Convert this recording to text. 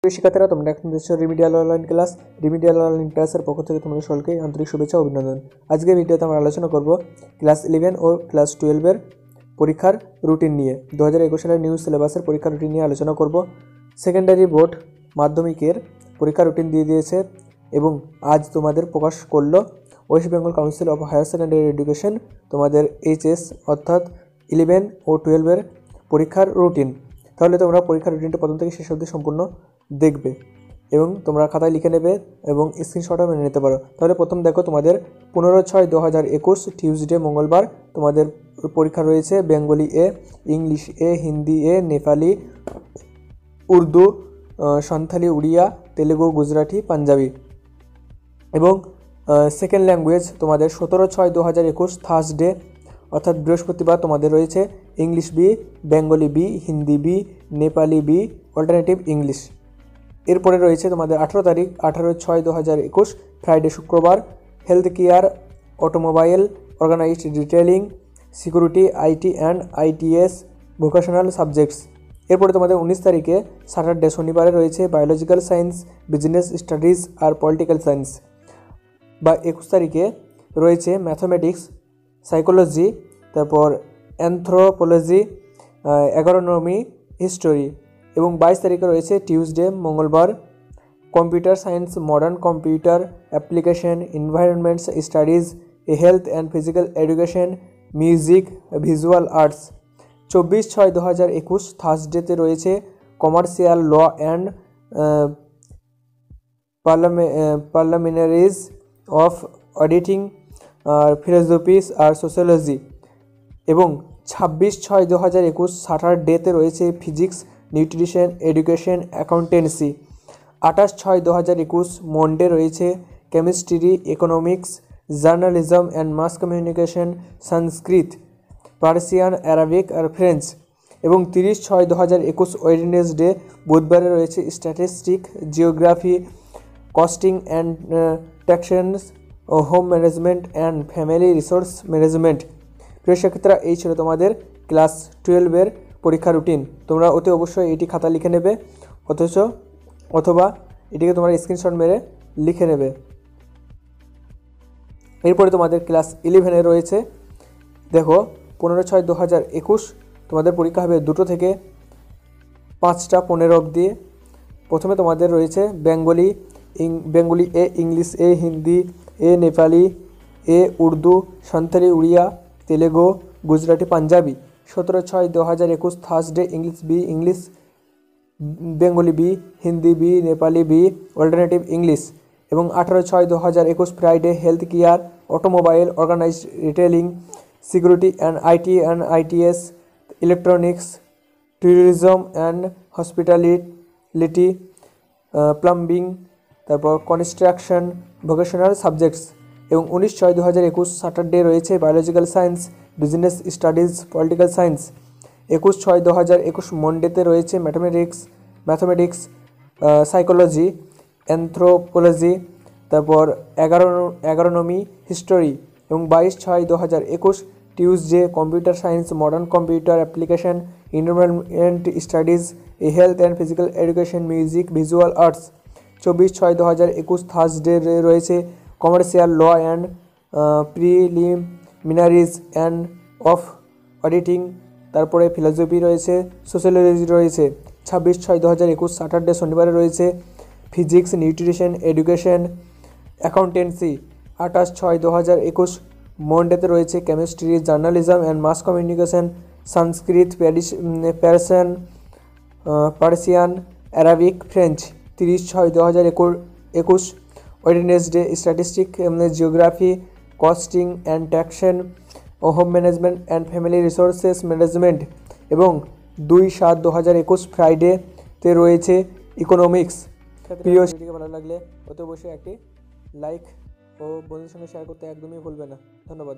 শিক্ষার্থীরা তোমরা এখন দেখছো remedial online class. Remedial online ক্লাসের পক্ষ থেকে তোমাদের সকলকে আন্তরিক শুভেচ্ছা ও অভিনন্দন। আজকের ভিডিওতে আমরা আলোচনা করব ক্লাস 11 ও ক্লাস 12 এর পরীক্ষার রুটিন নিয়ে। 2021 সালের নিউ সিলেবাসের পরীক্ষার রুটিন নিয়ে আলোচনা করব। সেকেন্ডারি বোর্ড মাধ্যমিকের পরীক্ষার রুটিন দিয়ে দিয়েছে এবং আজ তোমাদের প্রকাশ করলো West Bengal Council of Higher Secondary Education তোমাদের এইচএস অর্থাৎ 11 ও 12 এর পরীক্ষার রুটিন। তাহলে তোমরা পরীক্ষার রুটিনটা প্রথম থেকে শেষ অবধি সম্পূর্ণ দেখবে এবং তোমরা খাতায় লিখে নেবে এবং স্ক্রিনশটও মেনে নিতে পারো। তাহলে প্রথম দেখো তোমাদের 15/6/2021 টিউসডে মঙ্গলবার তোমাদের পরীক্ষা রয়েছে Bengali A, English A, Hindi A, Nepali, Urdu, Santali, Oriya, Telugu, Gujarati, panjabi. এবং সেকেন্ড ল্যাঙ্গুয়েজ তোমাদের 17/6/2021 থার্সডে অর্থাৎ বৃহস্পতিবার তোমাদের রয়েছে English B, Bengali B, Hindi B, Nepali B, alternative English. এরপরে রয়েছে তোমাদের 18 তারিখ 18/6/2021 ফ্রাইডে শুক্রবার health care, automobile, organised retailing, security, IT and ITES vocational subjects. এরপরে তোমাদের 19 তারিখে স্যাটারডে শনিবারে রয়েছে বায়োলজিক্যাল সায়েন্স, বিজনেস স্টাডিজ আর পলিটিক্যাল সায়েন্স। বা 21 তারিখে রয়েছে ম্যাথমেটিক্স, সাইকোলজি, তারপর অ্যানথ্রোপোলজি, এগ্রোনমি, হিস্টোরি। এবং 22 তারিখে রয়েছে টিউসডে মঙ্গলবার computer science, modern computer application, environments studies, health and physical education, music, visual arts. 24/6/2021 থার্সডেতে রয়েছে commercial law and parliamentaries of auditing, philosophies আর সোশ্যোলজি। এবং 26/6/2021 স্যাটারডেতে রয়েছে physics, nutrition, education, accountancy. 28/6/2021 Monday রয়েছে chemistry, economics, journalism and mass communication, Sanskrit, Persian, Arabic আর French. এবং 30/6/2021 Wednesday বুধবারে রয়েছে statistic, geography, costing and taxations, home management and family resource management. প্রিয় শিক্ষার্থীরা, এই ছিল তোমাদের ক্লাস 12 এর পরীক্ষা রুটিন। তোমরা অতি অবশ্যই এটি খাতা লিখে নেবে অথবা এটিকে তোমরা স্ক্রিনশট মেরে লিখে নেবে। এরপরে তোমাদের ক্লাস 11 রয়েছে। দেখো 15/6/2021 তোমাদের পরীক্ষা হবে 2টো থেকে 5টা 15 অবধি। প্রথমে তোমাদের রয়েছে Bengali A, English A, Hindi A, Nepali A, Urdu, Santali, Oriya, Telugu, Gujarati, Punjabi. 17/6/2021 Thursday English B, English, Bengali B, Hindi B, Nepali B, alternative English. এবং 18/6/2021 Friday health care, automobile, organised retailing, security and ITS, electronics, tourism and hospitality, plumbing, তারপর কনস্ট্রাকশন, ভোকেশনাল সাবজেক্টস। এবং 19/6/2021 Saturday রয়েছে biological science, business studies, political science. 21/6/2021 মন্ডেতে রয়েছে mathematics, psychology, anthropology, তারপর agronomy, history. এবং 22/6/2021 Tuesday computer science, modern computer application, environment studies, health and physical education, music, visual arts. 24/6/2021 Thursday রয়েছে commercial law and preliminaries and of auditing, তারপরে philosophy রয়েছে, sociology রয়েছে। 26/6/2021 Saturday শনিবারে রয়েছে physics, nutrition, education, accountancy. 28/6/2021 মন্ডেতে রয়েছে chemistry, journalism and mass communication, Sanskrit, Persian, Arabic, French. 30/6/2021 Wednesday statistic, geography, costing and taxation, home management and family resources management. এবং 2/7/2021 ফ্রাইডেতে রয়েছে economics. প্রিয় ভিডিও ভালো লাগলে অতি অবশ্যই একটি লাইক ও বন্ধুদের সঙ্গে শেয়ার করতে একদমই ভুলবে না। ধন্যবাদ।